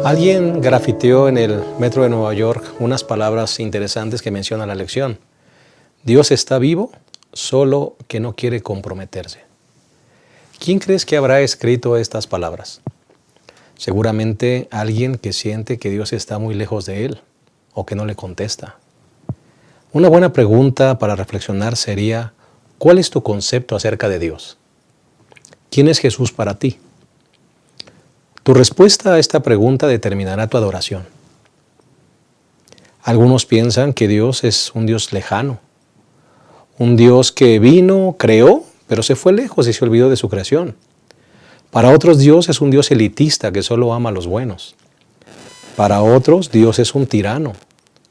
Alguien grafiteó en el metro de Nueva York unas palabras interesantes que menciona la lección. Dios está vivo, solo que no quiere comprometerse. ¿Quién crees que habrá escrito estas palabras? Seguramente alguien que siente que Dios está muy lejos de él o que no le contesta. Una buena pregunta para reflexionar sería, ¿cuál es tu concepto acerca de Dios? ¿Quién es Jesús para ti? Tu respuesta a esta pregunta determinará tu adoración. Algunos piensan que Dios es un Dios lejano, un Dios que vino, creó, pero se fue lejos y se olvidó de su creación. Para otros Dios es un Dios elitista que solo ama a los buenos. Para otros Dios es un tirano,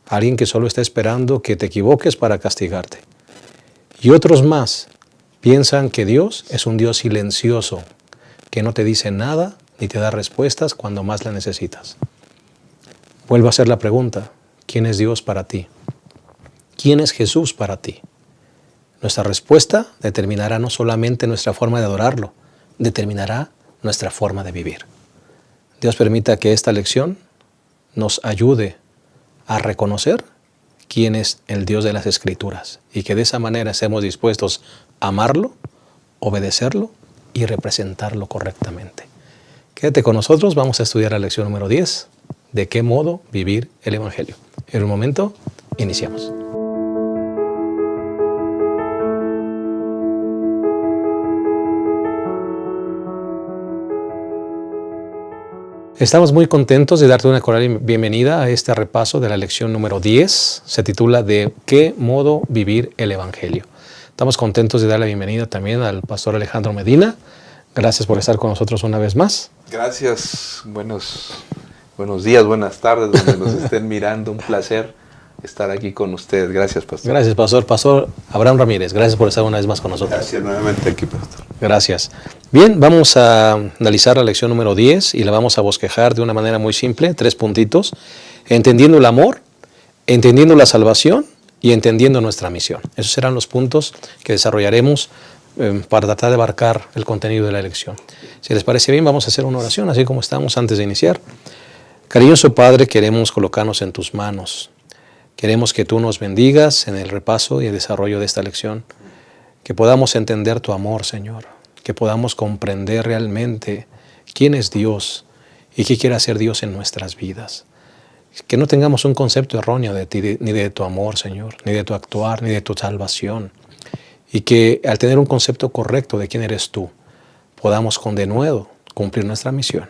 alguien que solo está esperando que te equivoques para castigarte. Y otros más piensan que Dios es un Dios silencioso, que no te dice nada ni te da respuestas cuando más la necesitas. Vuelvo a hacer la pregunta, ¿quién es Dios para ti? ¿Quién es Jesús para ti? Nuestra respuesta determinará no solamente nuestra forma de adorarlo, determinará nuestra forma de vivir. Dios permita que esta lección nos ayude a reconocer quién es el Dios de las Escrituras y que de esa manera estemos dispuestos a amarlo, obedecerlo y representarlo correctamente. Quédate con nosotros, vamos a estudiar la lección número 10, ¿de qué modo vivir el Evangelio? En un momento, iniciamos. Estamos muy contentos de darte una cordial bienvenida a este repaso de la lección número 10. Se titula ¿de qué modo vivir el Evangelio? Estamos contentos de dar la bienvenida también al pastor Alejandro Medina. Gracias por estar con nosotros una vez más. Gracias, buenos días, buenas tardes, donde nos estén mirando. Un placer estar aquí con ustedes. Gracias, pastor. Gracias, pastor. Pastor Abraham Ramírez, gracias por estar una vez más con nosotros. Gracias nuevamente aquí, pastor. Gracias. Bien, vamos a analizar la lección número 10 y la vamos a bosquejar de una manera muy simple, 3 puntitos. Entendiendo el amor, entendiendo la salvación y entendiendo nuestra misión. Esos serán los puntos que desarrollaremos para tratar de abarcar el contenido de la lección. Si les parece bien, vamos a hacer una oración, así como estamos antes de iniciar. Cariñoso Padre, queremos colocarnos en tus manos. Queremos que tú nos bendigas en el repaso y el desarrollo de esta lección. Que podamos entender tu amor, Señor. Que podamos comprender realmente quién es Dios y qué quiere hacer Dios en nuestras vidas. Que no tengamos un concepto erróneo de ti, ni de tu amor, Señor, ni de tu actuar, ni de tu salvación. Y que al tener un concepto correcto de quién eres tú, podamos con denuedo cumplir nuestra misión.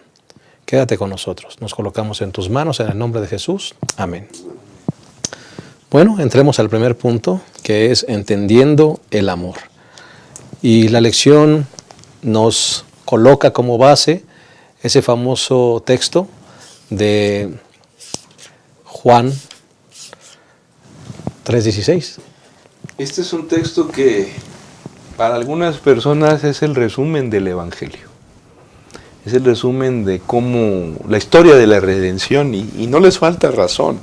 Quédate con nosotros. Nos colocamos en tus manos en el nombre de Jesús. Amén. Bueno, entremos al primer punto, que es entendiendo el amor. Y la lección nos coloca como base ese famoso texto de Juan 3:16. Este es un texto que para algunas personas es el resumen del Evangelio. Es el resumen de cómo la historia de la redención y no les falta razón.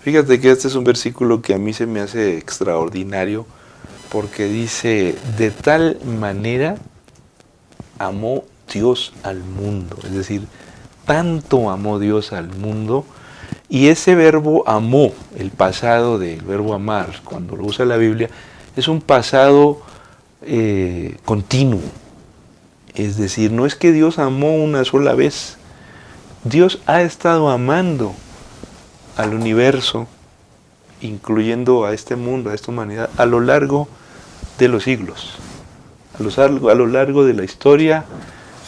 Fíjate que este es un versículo que a mí se me hace extraordinario porque dice, de tal manera amó Dios al mundo. Es decir, tanto amó Dios al mundo. Y ese verbo amó, el pasado del verbo amar, cuando lo usa la Biblia, es un pasado continuo. Es decir, no es que Dios amó una sola vez. Dios ha estado amando al universo, incluyendo a este mundo, a esta humanidad, a lo largo de los siglos, a lo largo de la historia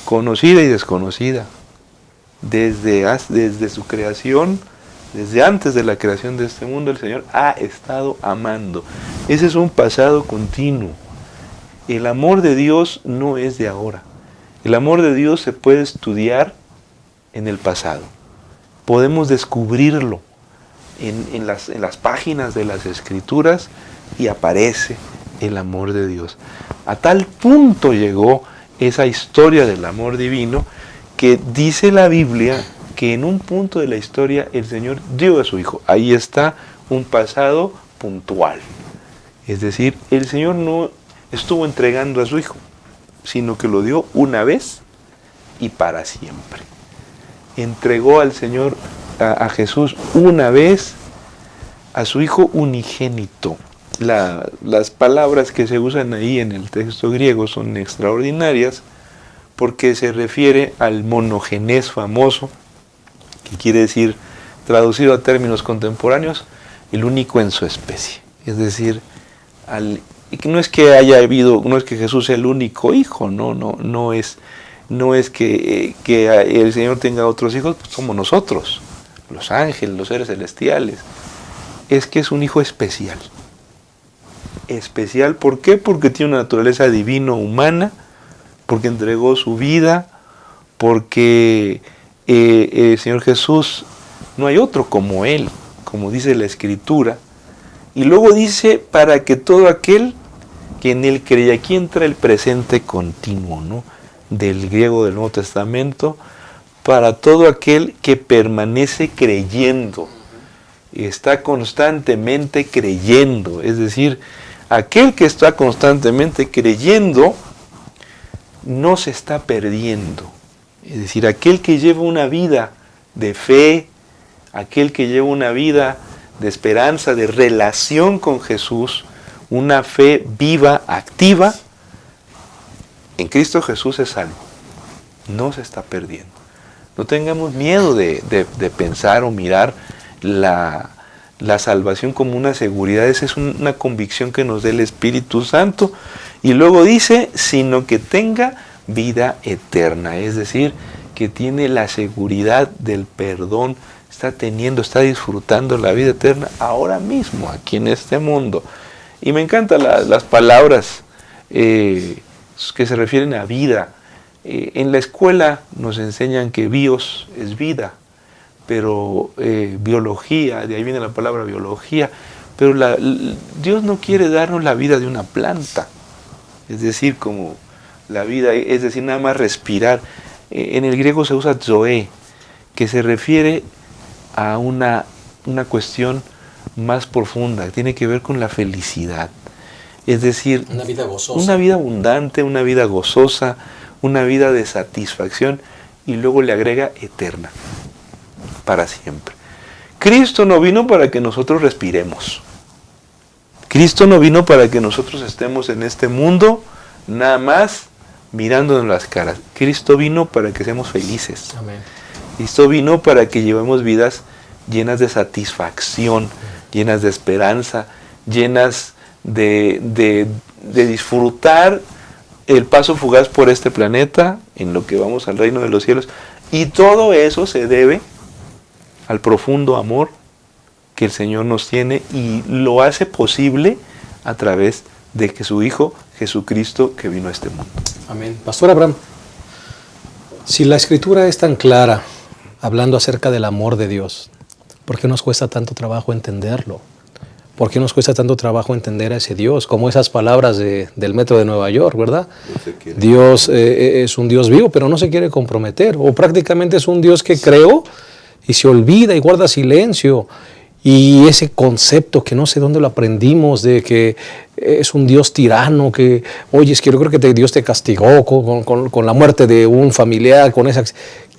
conocida y desconocida, desde su creación. Desde antes de la creación de este mundo, el Señor ha estado amando. Ese es un pasado continuo. El amor de Dios no es de ahora. El amor de Dios se puede estudiar en el pasado. Podemos descubrirlo en las páginas de las Escrituras y aparece el amor de Dios. A tal punto llegó esa historia del amor divino que dice la Biblia que en un punto de la historia el Señor dio a su Hijo. Ahí está un pasado puntual. Es decir, el Señor no estuvo entregando a su Hijo, sino que lo dio una vez y para siempre. entregó al Señor, a Jesús, una vez a su Hijo unigénito. Las palabras que se usan ahí en el texto griego son extraordinarias porque se refiere al monogenés famoso, que quiere decir, traducido a términos contemporáneos, el único en su especie. Es decir, no es que haya habido, no es que Jesús sea el único hijo, no es que el Señor tenga otros hijos, pues somos nosotros, los ángeles, los seres celestiales. Es que es un hijo especial. Especial, ¿por qué? Porque tiene una naturaleza divino-humana, porque entregó su vida, porque el Señor Jesús, no hay otro como Él, como dice la Escritura. Y luego dice, para que todo aquel que en Él cree, aquí entra el presente continuo, ¿no?, del griego del Nuevo Testamento, para todo aquel que permanece creyendo, está constantemente creyendo, es decir, aquel que está constantemente creyendo no se está perdiendo, es decir, aquel que lleva una vida de fe, aquel que lleva una vida de esperanza, de relación con Jesús, una fe viva, activa, en Cristo Jesús es salvo, no se está perdiendo. No tengamos miedo de pensar o mirar la salvación como una seguridad. Esa es una convicción que nos da el Espíritu Santo. Y luego dice, sino que tenga vida eterna, es decir, que tiene la seguridad del perdón, está disfrutando la vida eterna ahora mismo, aquí en este mundo. Y me encantan las palabras que se refieren a vida. En la escuela nos enseñan que bios es vida, pero biología, de ahí viene la palabra biología, pero Dios no quiere darnos la vida de una planta, es decir, como la vida, es decir, nada más respirar. En el griego se usa zoe, que se refiere a una cuestión más profunda, que tiene que ver con la felicidad. Es decir, una vida gozosa, una vida abundante, una vida gozosa, una vida de satisfacción, y luego le agrega eterna, para siempre. Cristo no vino para que nosotros respiremos. Cristo no vino para que nosotros estemos en este mundo nada más mirándonos las caras. Cristo vino para que seamos felices. Amén. Cristo vino para que llevemos vidas llenas de satisfacción, llenas de esperanza, llenas de disfrutar el paso fugaz por este planeta, en lo que vamos al reino de los cielos. Y todo eso se debe al profundo amor que el Señor nos tiene, y lo hace posible a través de que su Hijo Jesucristo, que vino a este mundo. Amén. Pastor Abraham, si la Escritura es tan clara hablando acerca del amor de Dios, ¿por qué nos cuesta tanto trabajo entenderlo? ¿Por qué nos cuesta tanto trabajo entender a ese Dios? Como esas palabras del metro de Nueva York, ¿verdad? No Dios es un Dios vivo, pero no se quiere comprometer. O prácticamente es un Dios que creó y se olvida y guarda silencio. Y ese concepto que no sé dónde lo aprendimos, de que es un Dios tirano, que, oye, es que yo creo que Dios te castigó con la muerte de un familiar, con esa...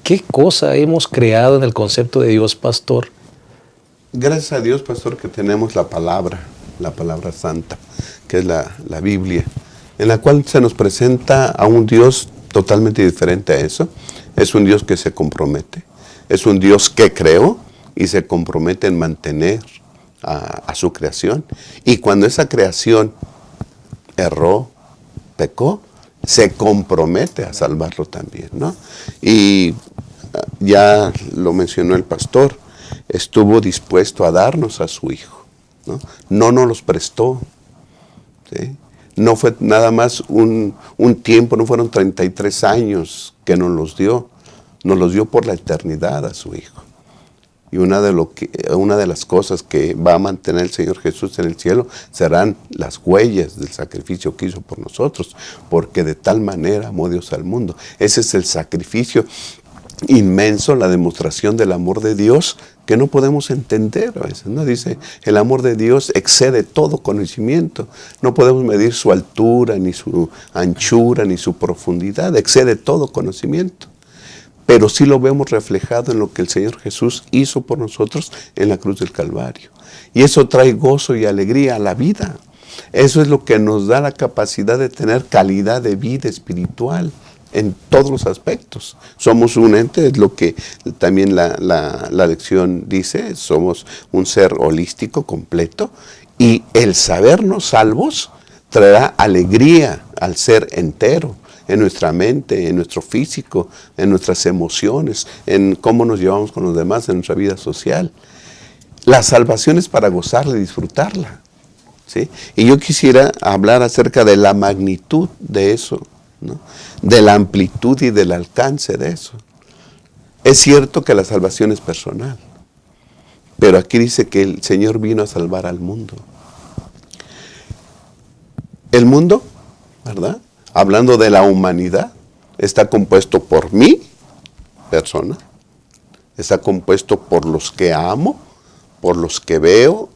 ¿Qué cosa hemos creado en el concepto de Dios, pastor? Gracias a Dios, pastor, que tenemos la palabra santa, que es la Biblia, en la cual se nos presenta a un Dios totalmente diferente a eso. Es un Dios que se compromete, es un Dios que creó y se compromete en mantener a su creación. Y cuando esa creación erró, pecó, se compromete a salvarlo también, ¿no? Y ya lo mencionó el pastor, estuvo dispuesto a darnos a su Hijo, ¿no? No nos los prestó, ¿sí? No fue nada más un tiempo, no fueron 33 años que nos los dio por la eternidad a su Hijo. Y una de las cosas que va a mantener el Señor Jesús en el cielo serán las huellas del sacrificio que hizo por nosotros, porque de tal manera amó Dios al mundo. Ese es el sacrificio inmenso, la demostración del amor de Dios que no podemos entender a veces, ¿no? Dice, el amor de Dios excede todo conocimiento. No podemos medir su altura, ni su anchura, ni su profundidad. Excede todo conocimiento. pero sí lo vemos reflejado en lo que el Señor Jesús hizo por nosotros en la cruz del Calvario. Y eso trae gozo y alegría a la vida. Eso es lo que nos da la capacidad de tener calidad de vida espiritual en todos los aspectos. Somos un ente, es lo que también la lección dice, somos un ser holístico, completo, y el sabernos salvos traerá alegría al ser entero, en nuestra mente, en nuestro físico, en nuestras emociones, en cómo nos llevamos con los demás, en nuestra vida social. La salvación es para gozarla y disfrutarla, ¿sí? Y yo quisiera hablar acerca de la magnitud de eso, ¿no? De la amplitud y del alcance de eso. Es cierto que la salvación es personal, pero aquí dice que el Señor vino a salvar al mundo. El mundo, ¿verdad?, hablando de la humanidad, está compuesto por mi persona, está compuesto por los que amo, por los que veo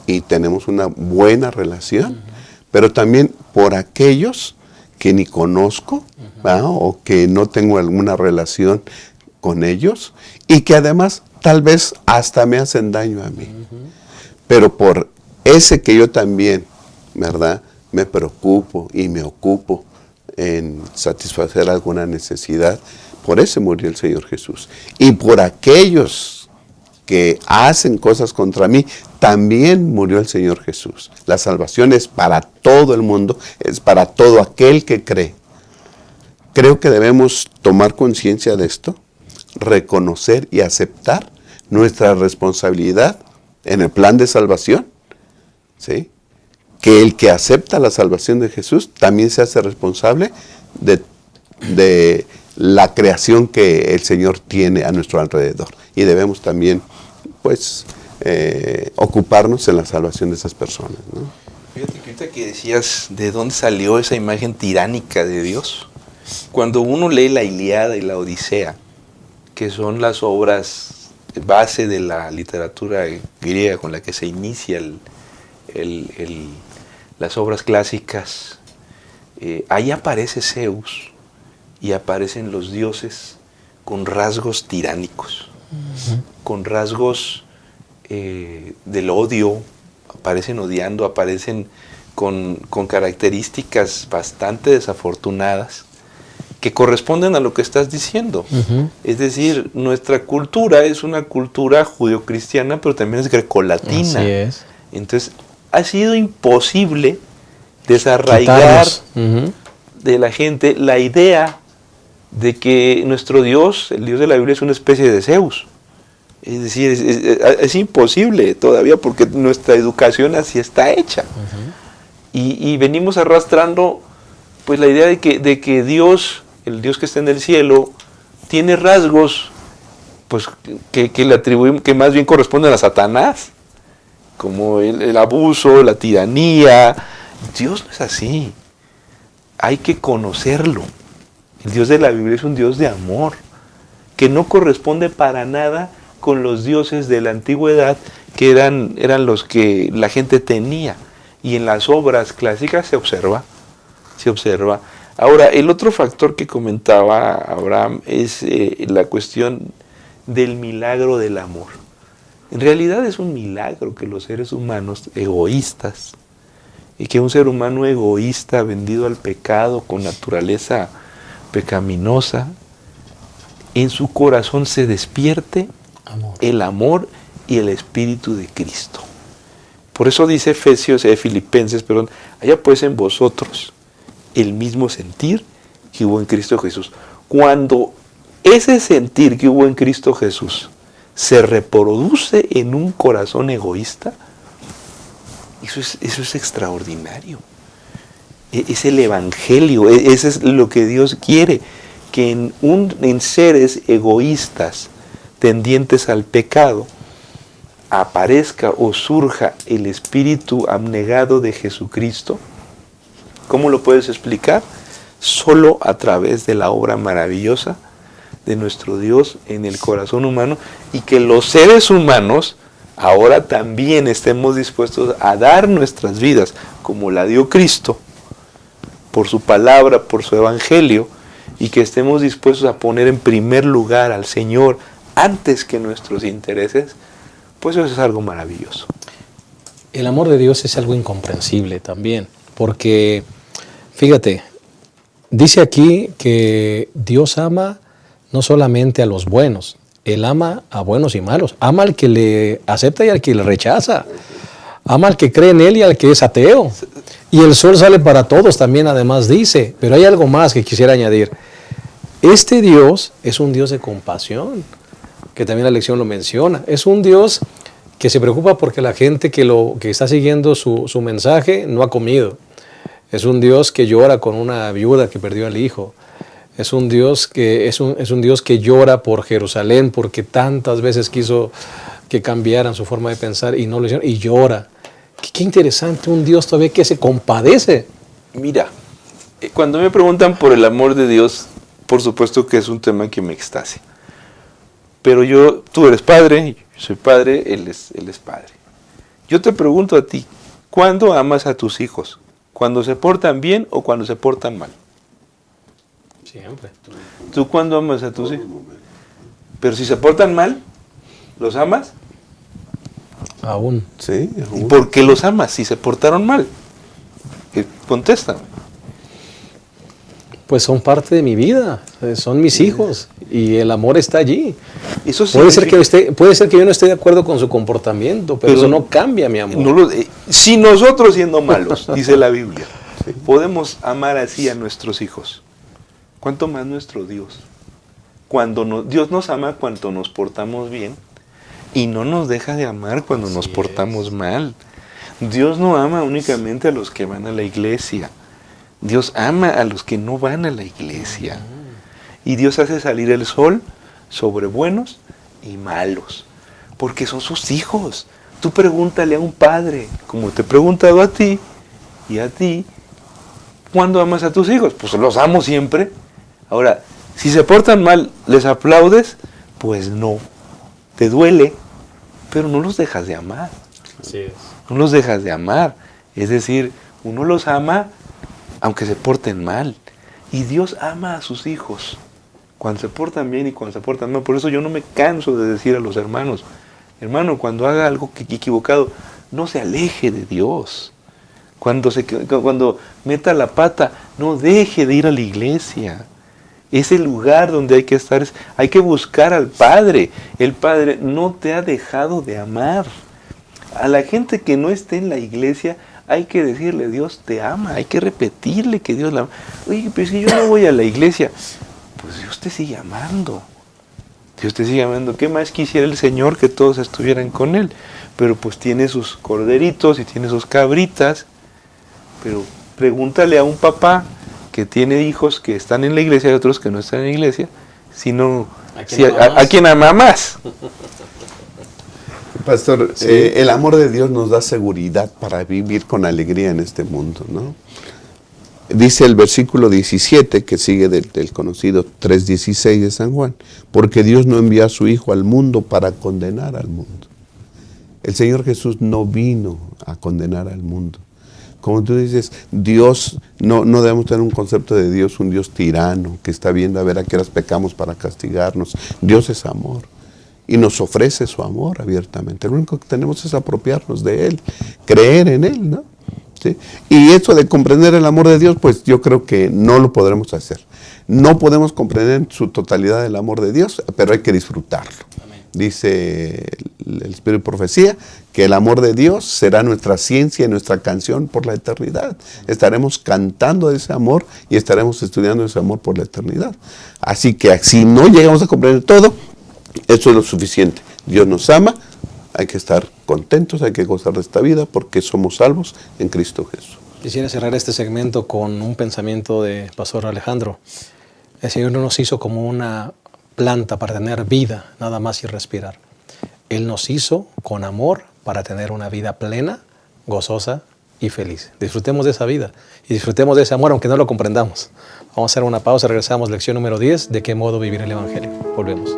y tenemos una buena relación, pero también por aquellos que ni conozco, ¿verdad?, o que no tengo alguna relación con ellos y que además tal vez hasta me hacen daño a mí. Pero por ese que yo también, ¿verdad?, me preocupo y me ocupo en satisfacer alguna necesidad, por ese murió el Señor Jesús. Y por aquellos que hacen cosas contra mí, también murió el Señor Jesús. La salvación es para todo el mundo, es para todo aquel que cree. Creo que debemos tomar conciencia de esto, reconocer y aceptar nuestra responsabilidad en el plan de salvación, ¿sí? Que el que acepta la salvación de Jesús también se hace responsable de la creación que el Señor tiene a nuestro alrededor. Y debemos también, pues, ocuparnos en la salvación de esas personas, ¿no? Fíjate que ahorita que decías de dónde salió esa imagen tiránica de Dios, cuando uno lee la Ilíada y la Odisea, que son las obras base de la literatura griega con la que se inicia las obras clásicas, ahí aparece Zeus y aparecen los dioses con rasgos tiránicos, con rasgos del odio, aparecen odiando, aparecen con características bastante desafortunadas que corresponden a lo que estás diciendo. Es decir, nuestra cultura es una cultura judeocristiana, pero también es grecolatina. Así es. Entonces, ha sido imposible desarraigar de la gente la idea de que nuestro Dios, el Dios de la Biblia, es una especie de Zeus. Es decir, es imposible todavía porque nuestra educación así está hecha. Y venimos arrastrando pues la idea de que Dios, el Dios que está en el cielo, tiene rasgos pues que le atribuimos, que más bien corresponden a Satanás, como el abuso, la tiranía. Dios no es así. Hay que conocerlo. El Dios de la Biblia es un Dios de amor, que no corresponde para nada con los dioses de la antigüedad, que eran los que la gente tenía. Y en las obras clásicas se observa. Ahora, el otro factor que comentaba Abraham es la cuestión del milagro del amor. En realidad es un milagro que los seres humanos egoístas, y que un ser humano egoísta, vendido al pecado, con naturaleza pecaminosa, en su corazón se despierte el amor y el Espíritu de Cristo. Por eso dice Filipenses, haya pues en vosotros el mismo sentir que hubo en Cristo Jesús. Cuando ese sentir que hubo en Cristo Jesús se reproduce en un corazón egoísta, eso es extraordinario. Es el Evangelio, eso es lo que Dios quiere, que en seres egoístas tendientes al pecado aparezca o surja el espíritu abnegado de Jesucristo. ¿Cómo lo puedes explicar? Solo a través de la obra maravillosa de nuestro Dios en el corazón humano, y que los seres humanos ahora también estemos dispuestos a dar nuestras vidas como la dio Cristo, por su palabra, por su evangelio, y que estemos dispuestos a poner en primer lugar al Señor antes que nuestros intereses, pues eso es algo maravilloso. El amor de Dios es algo incomprensible también, porque, fíjate, dice aquí que Dios ama no solamente a los buenos, Él ama a buenos y malos, ama al que le acepta y al que le rechaza, ama al que cree en Él y al que es ateo. Y el sol sale para todos también, además dice, pero hay algo más que quisiera añadir. Este Dios es un Dios de compasión, que también la lección lo menciona, es un Dios que se preocupa porque la gente que está siguiendo su mensaje no ha comido. Es un Dios que llora con una viuda que perdió al hijo. Es un Dios que llora por Jerusalén porque tantas veces quiso que cambiaran su forma de pensar y no lo hicieron, y llora. Qué interesante, un Dios todavía que se compadece. Mira, cuando me preguntan por el amor de Dios, por supuesto que es un tema que me extasia. Pero tú eres padre, yo soy padre, él es padre. Yo te pregunto a ti, ¿cuándo amas a tus hijos? ¿Cuando se portan bien o cuando se portan mal? Siempre. ¿Tú cuándo amas a tus hijos? Pero si se portan mal, ¿los amas? Aún. Sí, ¿Y por qué los amas si se portaron mal? Contéstame. Pues son parte de mi vida, son mis hijos y el amor está allí. Eso Puede ser que yo no esté de acuerdo con su comportamiento, pero eso no cambia mi amor. Si nosotros siendo malos, dice la Biblia, podemos amar así a nuestros hijos, ¿cuánto más nuestro Dios? Dios nos ama cuando nos portamos bien y no nos deja de amar cuando nos portamos mal. Dios no ama únicamente a los que van a la iglesia. Dios ama a los que no van a la iglesia. Y Dios hace salir el sol sobre buenos y malos, porque son sus hijos. Tú pregúntale a un padre, como te he preguntado a ti y a ti, ¿cuándo amas a tus hijos? Pues los amo siempre. Ahora, si se portan mal, ¿les aplaudes? Pues no. Te duele, pero no los dejas de amar. Así es. No los dejas de amar. Es decir, uno los ama aunque se porten mal. Y Dios ama a sus hijos cuando se portan bien y cuando se portan mal. Por eso yo no me canso de decir a los hermanos, hermano, cuando haga algo equivocado, no se aleje de Dios. Cuando meta la pata, no deje de ir a la iglesia. Es el lugar donde hay que estar, hay que buscar al Padre. El Padre no te ha dejado de amar. A la gente que no esté en la iglesia, hay que decirle, Dios te ama, hay que repetirle que Dios la ama. Oye, pero si yo no voy a la iglesia, pues Dios te sigue amando. Dios te sigue amando. ¿Qué más quisiera el Señor que todos estuvieran con Él? Pero pues tiene sus corderitos y tiene sus cabritas. Pero pregúntale a un papá que tiene hijos que están en la iglesia y otros que no están en la iglesia, ¿a quién ama más? Pastor, el amor de Dios nos da seguridad para vivir con alegría en este mundo, ¿no? Dice el versículo 17, que sigue del conocido 3:16 de San Juan, porque Dios no envió a su Hijo al mundo para condenar al mundo. El Señor Jesús no vino a condenar al mundo. Como tú dices, Dios, no debemos tener un concepto de Dios, un Dios tirano, que está viendo a ver a qué horas pecamos para castigarnos. Dios es amor. Y nos ofrece su amor abiertamente. Lo único que tenemos es apropiarnos de Él, creer en Él, ¿no? ¿Sí? Y eso de comprender el amor de Dios, pues yo creo que no lo podremos hacer. No podemos comprender en su totalidad el amor de Dios, pero hay que disfrutarlo. Amén. Dice el Espíritu de Profecía que el amor de Dios será nuestra ciencia y nuestra canción por la eternidad. Estaremos cantando ese amor y estaremos estudiando ese amor por la eternidad. Así que si no llegamos a comprender todo, eso es lo suficiente. Dios nos ama, hay que estar contentos, hay que gozar de esta vida porque somos salvos en Cristo Jesús. Quisiera cerrar este segmento con un pensamiento de Pastor Alejandro. El Señor no nos hizo como una planta para tener vida, nada más y respirar. Él nos hizo con amor para tener una vida plena, gozosa y feliz. Disfrutemos de esa vida y disfrutemos de ese amor aunque no lo comprendamos. Vamos a hacer una pausa, regresamos, lección número 10, de qué modo vivir el Evangelio. Volvemos.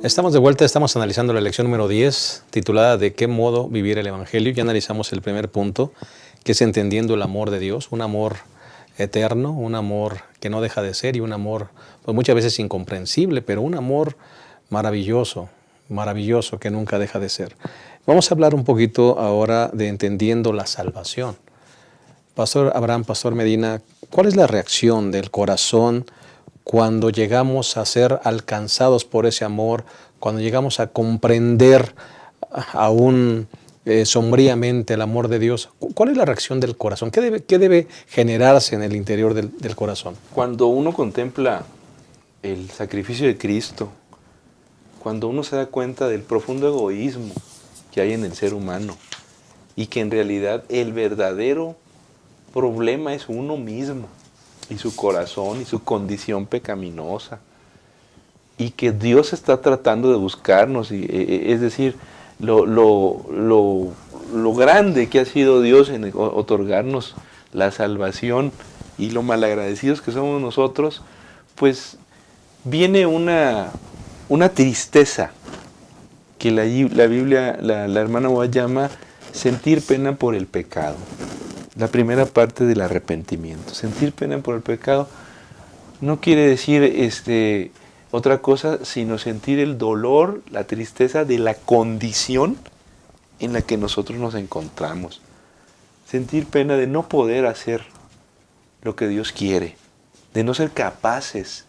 Estamos de vuelta, estamos analizando la lección número 10, titulada ¿De qué modo vivir el Evangelio? Ya analizamos el primer punto, que es entendiendo el amor de Dios, un amor eterno, un amor que no deja de ser y un amor pues muchas veces incomprensible, pero un amor maravilloso, maravilloso que nunca deja de ser. Vamos a hablar un poquito ahora de entendiendo la salvación. Pastor Abraham, Pastor Medina, ¿cuál es la reacción del corazón cuando llegamos a ser alcanzados por ese amor, cuando llegamos a comprender aún sombríamente el amor de Dios? ¿Cuál es la reacción del corazón? ¿Qué debe generarse en el interior del corazón? Cuando uno contempla el sacrificio de Cristo, cuando uno se da cuenta del profundo egoísmo que hay en el ser humano y que en realidad el verdadero problema es uno mismo y su corazón y su condición pecaminosa, y que Dios está tratando de buscarnos, es decir, lo grande que ha sido Dios en otorgarnos la salvación y lo malagradecidos que somos nosotros, pues viene una tristeza que la Biblia, la hermana Boa llama sentir pena por el pecado. La primera parte del arrepentimiento. Sentir pena por el pecado no quiere decir otra cosa, sino sentir el dolor, la tristeza de la condición en la que nosotros nos encontramos. Sentir pena de no poder hacer lo que Dios quiere, de no ser capaces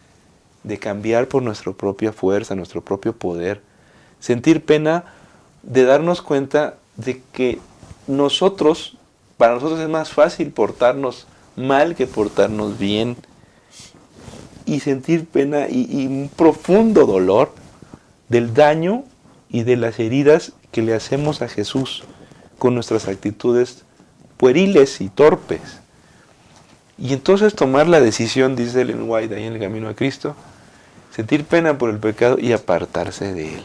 de cambiar por nuestra propia fuerza, nuestro propio poder. Sentir pena de darnos cuenta de que para nosotros es más fácil portarnos mal que portarnos bien. Y sentir pena y un profundo dolor del daño y de las heridas que le hacemos a Jesús con nuestras actitudes pueriles y torpes. Y entonces tomar la decisión, dice Ellen White ahí en El Camino a Cristo, sentir pena por el pecado y apartarse de él.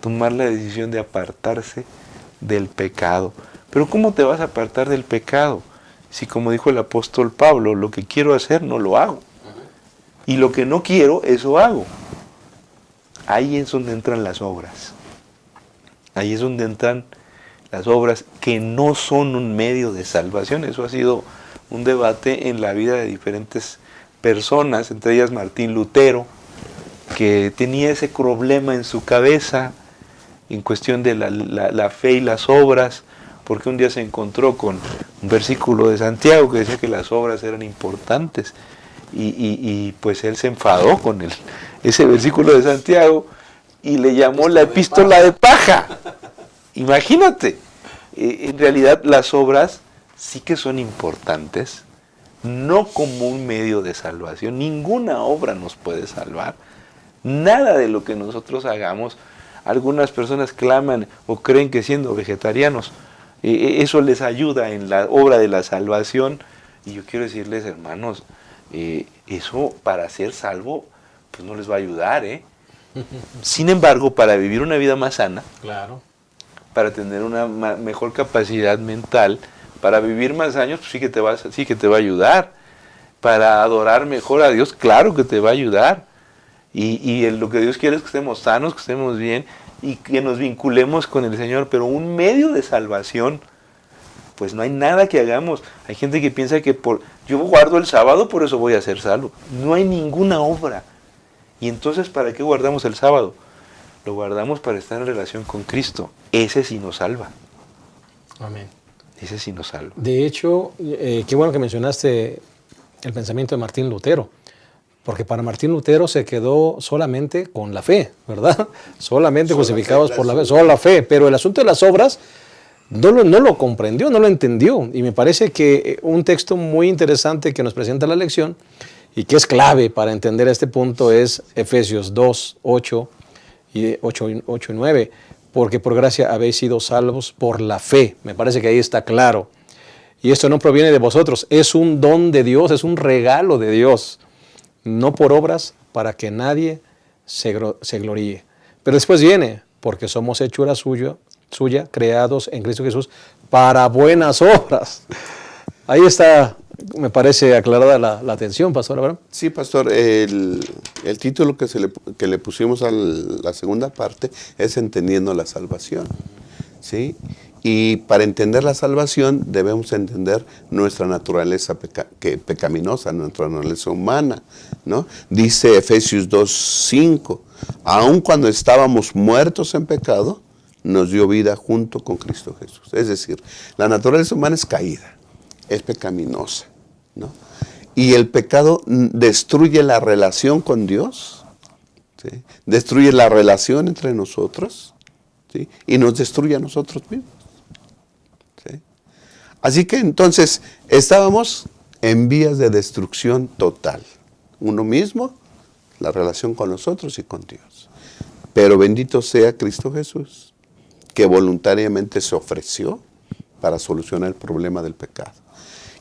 Tomar la decisión de apartarse del pecado. Pero ¿cómo te vas a apartar del pecado? Si, como dijo el apóstol Pablo, lo que quiero hacer no lo hago. Y lo que no quiero, eso hago. Ahí es donde entran las obras. Ahí es donde entran las obras que no son un medio de salvación. Eso ha sido un debate en la vida de diferentes personas, entre ellas Martín Lutero, que tenía ese problema en su cabeza en cuestión de la fe y las obras, porque un día se encontró con un versículo de Santiago que decía que las obras eran importantes, y pues él se enfadó con ese versículo de Santiago y le llamó la epístola de paja. Imagínate, en realidad las obras sí que son importantes, no como un medio de salvación. Ninguna obra nos puede salvar, nada de lo que nosotros hagamos. Algunas personas claman o creen que siendo vegetarianos eso les ayuda en la obra de la salvación, y yo quiero decirles, hermanos, eso para ser salvo pues no les va a ayudar, Sin embargo, para vivir una vida más sana, Claro. para tener una mejor capacidad mental, para vivir más años, pues sí que te va a ayudar. Para adorar mejor a Dios, claro que te va a ayudar. Y lo que Dios quiere es que estemos sanos, que estemos bien y que nos vinculemos con el Señor. Pero un medio de salvación, pues no hay nada que hagamos. Hay gente que piensa que yo guardo el sábado, por eso voy a ser salvo. No hay ninguna obra. Y entonces, ¿para qué guardamos el sábado? Lo guardamos para estar en relación con Cristo. Ese sí nos salva. Amén. Ese sí nos salva. De hecho, qué bueno que mencionaste el pensamiento de Martín Lutero, porque para Martín Lutero se quedó solamente con la fe, ¿verdad? Solamente crucificados por la fe, solo la fe, pero el asunto de las obras no lo comprendió, no lo entendió, y me parece que un texto muy interesante que nos presenta la lección y que es clave para entender este punto es Efesios 2, 8 y 9, porque por gracia habéis sido salvos por la fe. Me parece que ahí está claro. Y esto no proviene de vosotros, es un don de Dios, es un regalo de Dios, no por obras para que nadie se gloríe. Pero después viene, porque somos hechura suya, creados en Cristo Jesús para buenas obras. Ahí está Me parece aclarada la atención, Pastor Abraham. Sí, pastor, el título que le pusimos a la segunda parte es Entendiendo la Salvación, ¿sí? Y para entender la salvación debemos entender nuestra naturaleza pecaminosa, nuestra naturaleza humana, ¿no? Dice Efesios 2:5, aun cuando estábamos muertos en pecado, nos dio vida junto con Cristo Jesús. Es decir, la naturaleza humana es caída, es pecaminosa, ¿no? Y el pecado destruye la relación con Dios, ¿sí? Destruye la relación entre nosotros, ¿sí? Y nos destruye a nosotros mismos, ¿sí? Así que entonces estábamos en vías de destrucción total. Uno mismo, la relación con nosotros y con Dios. Pero bendito sea Cristo Jesús, que voluntariamente se ofreció para solucionar el problema del pecado.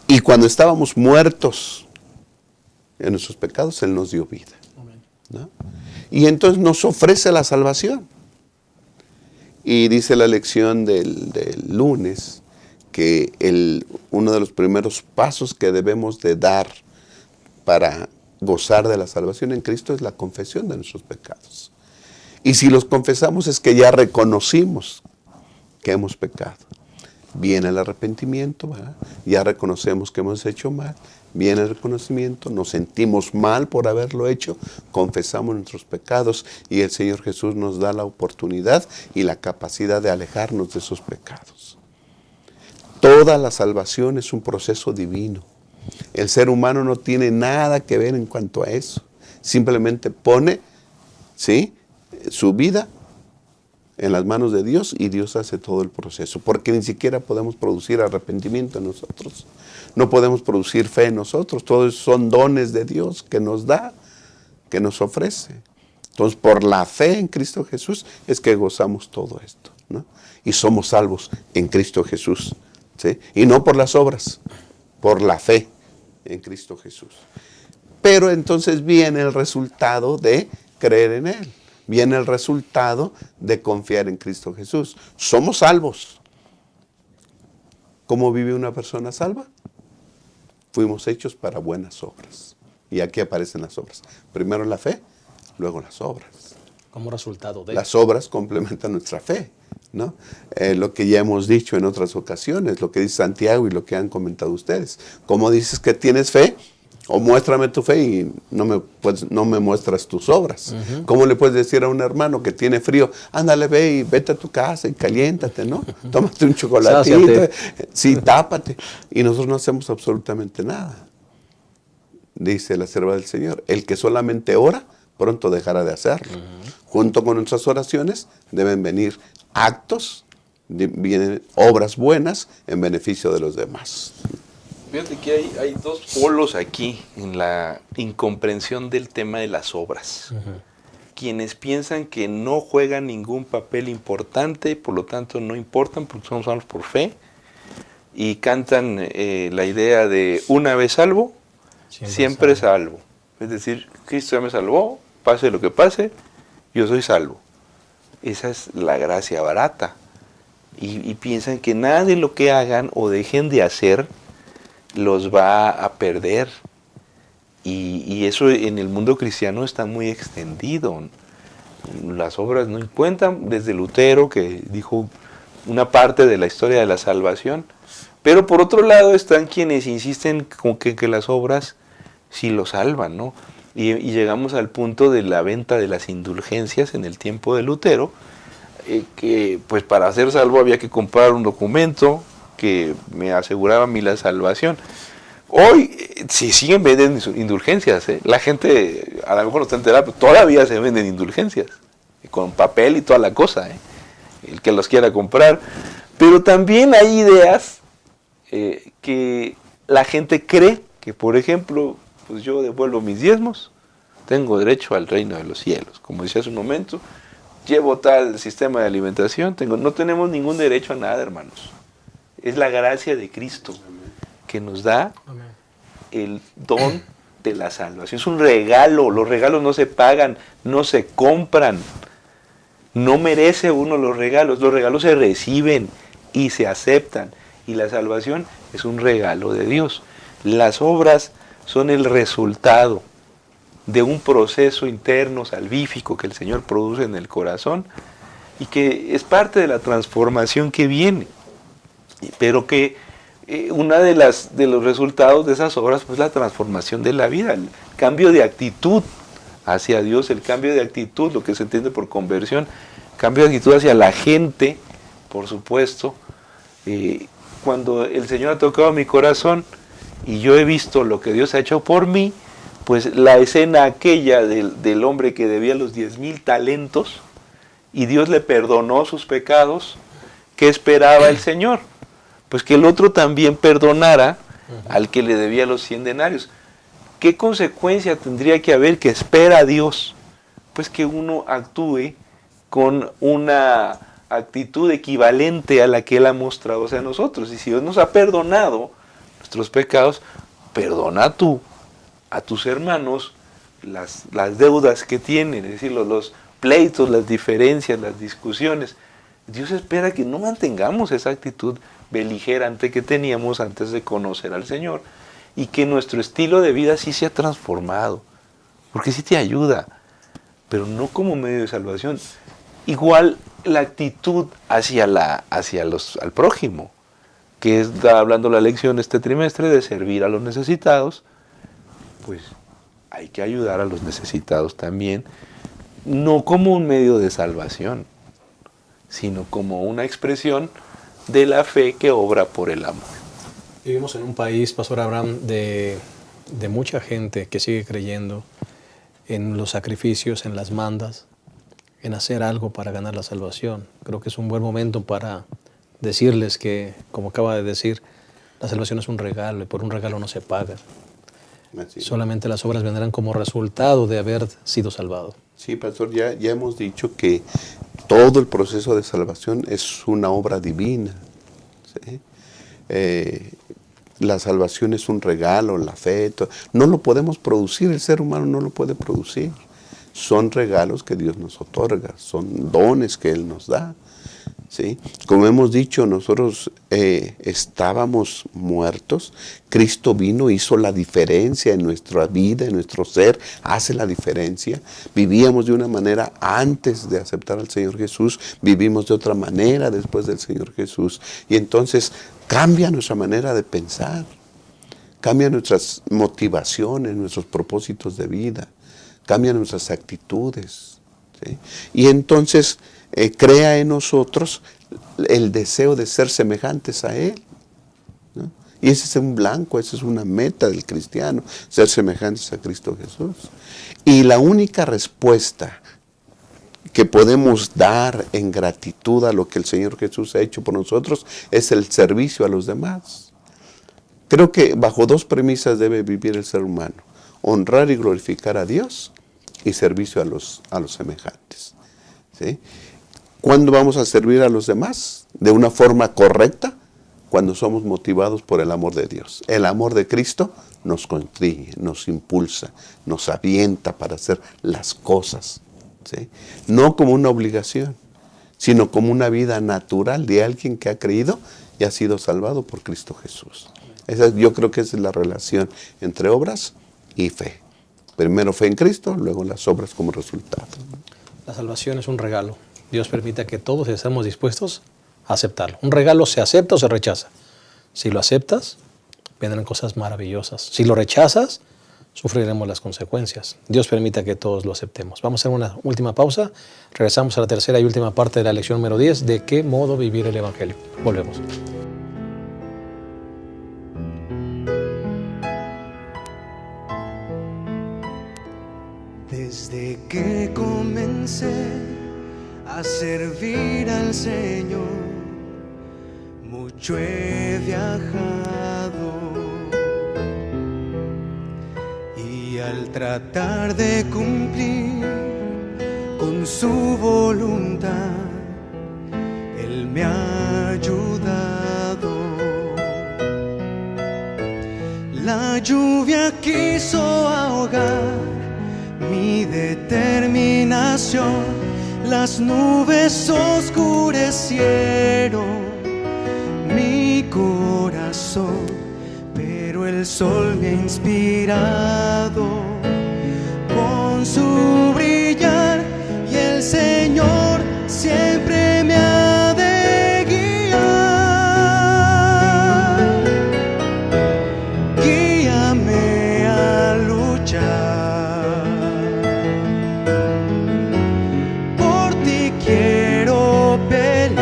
Y cuando estábamos muertos en nuestros pecados, Él nos dio vida, ¿no? Y entonces nos ofrece la salvación. Y dice la lección del lunes que uno de los primeros pasos que debemos de dar para gozar de la salvación en Cristo es la confesión de nuestros pecados. Y si los confesamos es que ya reconocimos que hemos pecado. Viene el arrepentimiento, ¿verdad? Ya reconocemos que hemos hecho mal, viene el reconocimiento, nos sentimos mal por haberlo hecho, confesamos nuestros pecados y el Señor Jesús nos da la oportunidad y la capacidad de alejarnos de esos pecados. Toda la salvación es un proceso divino. El ser humano no tiene nada que ver en cuanto a eso. Simplemente pone, ¿sí?, su vida en las manos de Dios y Dios hace todo el proceso, porque ni siquiera podemos producir arrepentimiento en nosotros, no podemos producir fe en nosotros, todos son dones de Dios que nos da, que nos ofrece. Entonces, por la fe en Cristo Jesús es que gozamos todo esto, ¿no? Y somos salvos en Cristo Jesús, ¿sí? Y no por las obras, por la fe en Cristo Jesús. Pero entonces viene el resultado de creer en Él. Viene el resultado de confiar en Cristo Jesús. Somos salvos. ¿Cómo vive una persona salva? Fuimos hechos para buenas obras. Y aquí aparecen las obras. Primero la fe, luego las obras. Como resultado de... Las obras complementan nuestra fe, ¿no? Lo que ya hemos dicho en otras ocasiones, lo que dice Santiago y lo que han comentado ustedes. ¿Cómo dices que tienes fe? O muéstrame tu fe y no me muestras tus obras. ¿Cómo le puedes decir a un hermano que tiene frío, ándale, ve y vete a tu casa y caliéntate, ¿no? Tómate un chocolatito, sí, tápate. Y nosotros no hacemos absolutamente nada. Dice la sierva del Señor, el que solamente ora, pronto dejará de hacerlo. Junto con nuestras oraciones deben venir actos, vienen obras buenas en beneficio de los demás. Fíjate que hay dos polos aquí en la incomprensión del tema de las obras. Quienes piensan que no juegan ningún papel importante, por lo tanto no importan porque somos salvos por fe, y cantan la idea de una vez salvo, siempre salvo. Es decir, Cristo ya me salvó, pase lo que pase, yo soy salvo. Esa es la gracia barata. Y piensan que nada de lo que hagan o dejen de hacer los va a perder. Y eso en el mundo cristiano está muy extendido. Las obras no cuentan, desde Lutero, que dijo una parte de la historia de la salvación. Pero por otro lado están quienes insisten con que las obras sí lo salvan, ¿no? Y llegamos al punto de la venta de las indulgencias en el tiempo de Lutero, que pues para ser salvo había que comprar un documento que me aseguraba a mí la salvación. Hoy sí siguen vendiendo indulgencias, ¿eh? La gente a lo mejor no está enterada, pero todavía se venden indulgencias, con papel y toda la cosa, el que los quiera comprar. Pero también hay ideas que la gente cree que, por ejemplo, pues yo devuelvo mis diezmos, tengo derecho al reino de los cielos. Como decía hace un momento, llevo tal sistema de alimentación, no tenemos ningún derecho a nada, hermanos. Es la gracia de Cristo que nos da el don de la salvación. Es un regalo. Los regalos no se pagan, no se compran. No merece uno los regalos. Los regalos se reciben y se aceptan. Y la salvación es un regalo de Dios. Las obras son el resultado de un proceso interno salvífico que el Señor produce en el corazón y que es parte de la transformación que viene, pero que una de los resultados de esas obras pues la transformación de la vida, el cambio de actitud hacia Dios, el cambio de actitud, lo que se entiende por conversión, cambio de actitud hacia la gente, por supuesto. Cuando el Señor ha tocado mi corazón y yo he visto lo que Dios ha hecho por mí, pues la escena aquella del hombre que debía los 10,000 talentos y Dios le perdonó sus pecados, ¿qué esperaba el Señor? Pues que el otro también perdonara al que le debía los 100 denarios. ¿Qué consecuencia tendría que haber que espera Dios? Pues que uno actúe con una actitud equivalente a la que Él ha mostrado hacia nosotros. Y si Dios nos ha perdonado nuestros pecados, perdona tú a tus hermanos las deudas que tienen, es decir, los pleitos, las diferencias, las discusiones. Dios espera que no mantengamos esa actitud beligerante que teníamos antes de conocer al Señor y que nuestro estilo de vida sí se ha transformado, porque sí te ayuda, pero no como medio de salvación. Igual la actitud hacia al prójimo, que está hablando la lección este trimestre de servir a los necesitados, pues hay que ayudar a los necesitados también, no como un medio de salvación, sino como una expresión de la fe que obra por el amor. Vivimos en un país, Pastor Abraham, de mucha gente que sigue creyendo en los sacrificios, en las mandas, en hacer algo para ganar la salvación. Creo que es un buen momento para decirles que, como acaba de decir, la salvación es un regalo y por un regalo no se paga. Así. Solamente las obras vendrán como resultado de haber sido salvado. Sí, pastor, ya hemos dicho que todo el proceso de salvación es una obra divina. ¿Sí? La salvación es un regalo, la fe, no lo podemos producir, el ser humano no lo puede producir. Son regalos que Dios nos otorga, son dones que Él nos da. ¿Sí? Como hemos dicho, nosotros estábamos muertos, Cristo vino, hizo la diferencia en nuestra vida, en nuestro ser, hace la diferencia. Vivíamos de una manera antes de aceptar al Señor Jesús, vivimos de otra manera después del Señor Jesús. Y entonces cambia nuestra manera de pensar, cambia nuestras motivaciones, nuestros propósitos de vida, cambian nuestras actitudes. ¿Sí? Y entonces crea en nosotros el deseo de ser semejantes a Él, ¿no? Y ese es un blanco, esa es una meta del cristiano, ser semejantes a Cristo Jesús. Y la única respuesta que podemos dar en gratitud a lo que el Señor Jesús ha hecho por nosotros es el servicio a los demás. Creo que bajo dos premisas debe vivir el ser humano: honrar y glorificar a Dios y servicio a los semejantes. ¿Sí? ¿Cuándo vamos a servir a los demás? De una forma correcta, cuando somos motivados por el amor de Dios. El amor de Cristo nos constriñe, nos impulsa, nos avienta para hacer las cosas. ¿Sí? No como una obligación, sino como una vida natural de alguien que ha creído y ha sido salvado por Cristo Jesús. Yo creo que esa es la relación entre obras y fe. Primero fe en Cristo, luego las obras como resultado. La salvación es un regalo. Dios permite que todos estemos dispuestos a aceptarlo. Un regalo se acepta o se rechaza. Si lo aceptas, vendrán cosas maravillosas. Si lo rechazas, sufriremos las consecuencias. Dios permite que todos lo aceptemos. Vamos a hacer una última pausa. Regresamos a la tercera y última parte de la lección número 10, de qué modo vivir el Evangelio. Volvemos. Desde que comencé a servir al Señor, mucho he viajado, y al tratar de cumplir con su voluntad, Él me ha ayudado. La lluvia quiso ahogar mi determinación, las nubes oscurecieron mi corazón, pero el el sol me ha inspirado con su brillar, y el Señor siempre me ha de guiar. Guíame a luchar, por ti quiero pelear.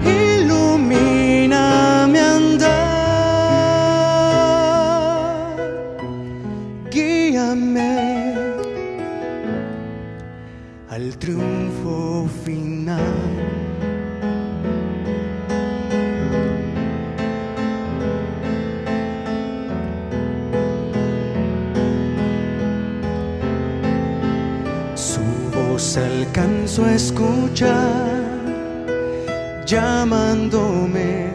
Ilumíname a andar, guíame al triunfo final. Su voz alcanzo a escuchar, llamándome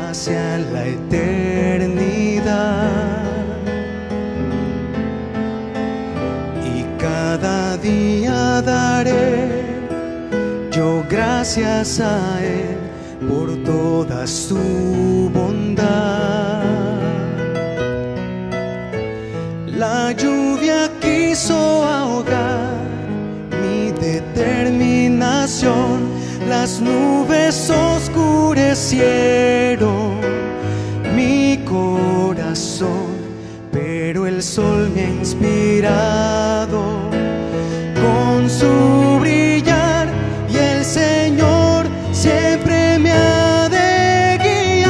hacia la eternidad. Y cada día daré yo gracias a Él por toda su bondad. La lluvia quiso ahogar mi determinación, las nubes oscurecieron mi corazón, pero el sol me ha inspirado con su brillar, y el Señor siempre me ha de guiar.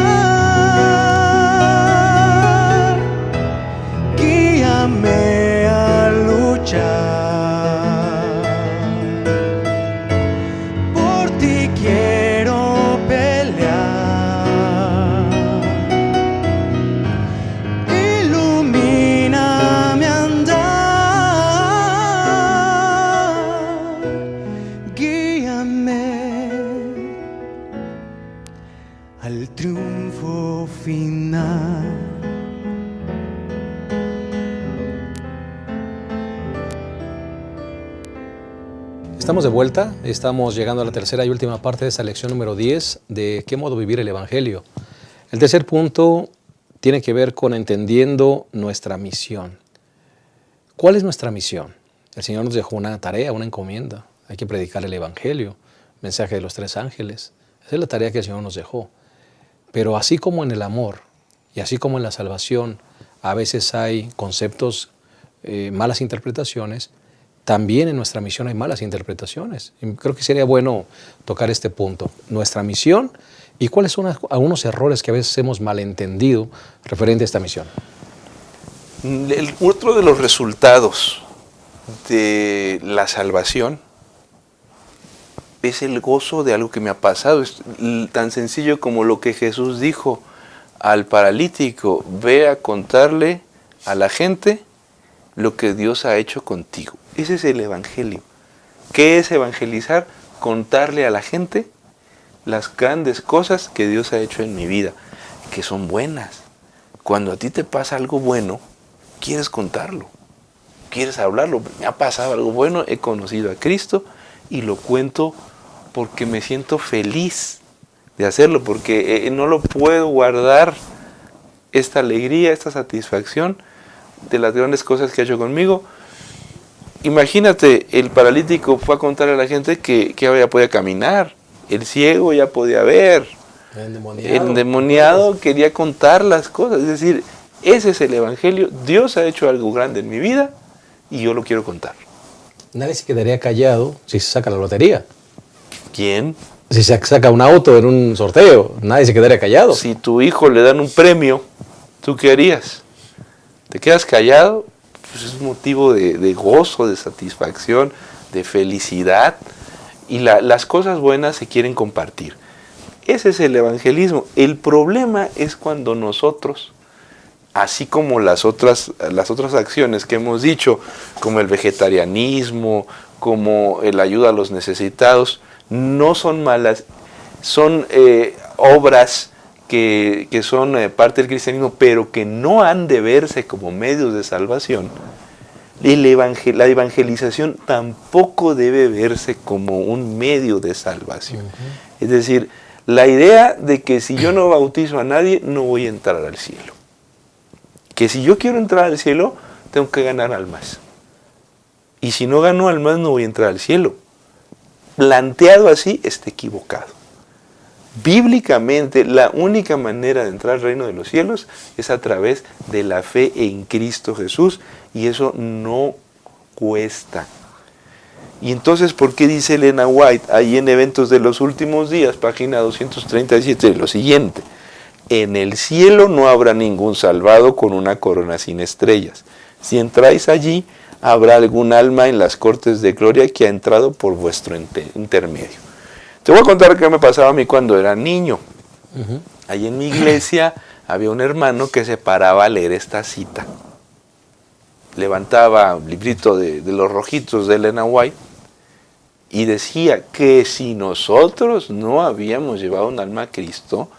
Guíame a luchar, por ti quiero pelear. Ilumíname a andar, guíame al triunfo final. Estamos de vuelta, estamos llegando a la tercera y última parte de esta lección número 10 de qué modo vivir el Evangelio. El tercer punto tiene que ver con entendiendo nuestra misión. ¿Cuál es nuestra misión? El Señor nos dejó una tarea, una encomienda. Hay que predicar el Evangelio, mensaje de los 3 ángeles. Esa es la tarea que el Señor nos dejó. Pero así como en el amor y así como en la salvación, a veces hay conceptos, malas interpretaciones, también en nuestra misión hay malas interpretaciones. Y creo que sería bueno tocar este punto. Nuestra misión y cuáles son algunos errores que a veces hemos malentendido referente a esta misión. Otro de los resultados de la salvación es el gozo de algo que me ha pasado. Es tan sencillo como lo que Jesús dijo al paralítico: ve a contarle a la gente lo que Dios ha hecho contigo. Ese es el Evangelio. ¿Qué es evangelizar? Contarle a la gente las grandes cosas que Dios ha hecho en mi vida, que son buenas. Cuando a ti te pasa algo bueno, quieres contarlo, quieres hablarlo. Me ha pasado algo bueno, he conocido a Cristo y lo cuento porque me siento feliz de hacerlo, porque no lo puedo guardar, esta alegría, esta satisfacción de las grandes cosas que ha hecho conmigo. Imagínate, el paralítico fue a contarle a la gente que ahora ya podía caminar, el ciego ya podía ver, el endemoniado quería contar las cosas. Es decir, ese es el Evangelio. Dios ha hecho algo grande en mi vida y yo lo quiero contar. Nadie se quedaría callado si se saca la lotería. ¿Quién? Si se saca un auto en un sorteo, nadie se quedaría callado. Si tu hijo le dan un premio, ¿tú qué harías? ¿Te quedas callado? Pues es motivo de gozo, de satisfacción, de felicidad. Y las cosas buenas se quieren compartir. Ese es el evangelismo. El problema es cuando nosotros, así como las otras acciones que hemos dicho, como el vegetarianismo, como la ayuda a los necesitados, no son malas, son obras que son parte del cristianismo, pero que no han de verse como medios de salvación. La evangelización tampoco debe verse como un medio de salvación. Es decir, La idea de que si yo no bautizo a nadie, no voy a entrar al cielo. Que si yo quiero entrar al cielo, tengo que ganar almas. Y si no gano almas, no voy a entrar al cielo. Planteado así, está equivocado. Bíblicamente, la única manera de entrar al reino de los cielos es a través de la fe en Cristo Jesús, y eso no cuesta. Y entonces, ¿por qué dice Elena White ahí en Eventos de los Últimos Días, página 237, lo siguiente? En el cielo no habrá ningún salvado con una corona sin estrellas. Si entráis allí, habrá algún alma en las cortes de gloria que ha entrado por vuestro intermedio. Te voy a contar qué me pasaba a mí cuando era niño. Allí en mi iglesia había un hermano que se paraba a leer esta cita. Levantaba un librito de los rojitos de Elena White y decía que si nosotros no habíamos llevado un alma a Cristo,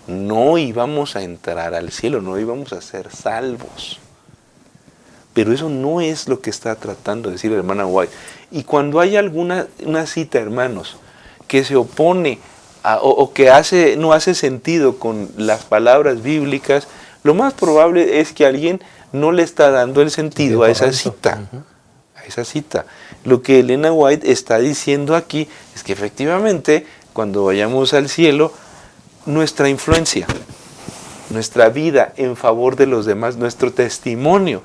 no íbamos a entrar al cielo, no íbamos a ser salvos. Pero eso no es lo que está tratando de decir la hermana White. Y cuando hay una cita, hermanos, que se opone o que no hace sentido con las palabras bíblicas, lo más probable es que alguien no le está dando el sentido a esa cita. A esa cita. Lo que Elena White está diciendo aquí es que efectivamente, cuando vayamos al cielo, nuestra influencia, nuestra vida en favor de los demás, nuestro testimonio,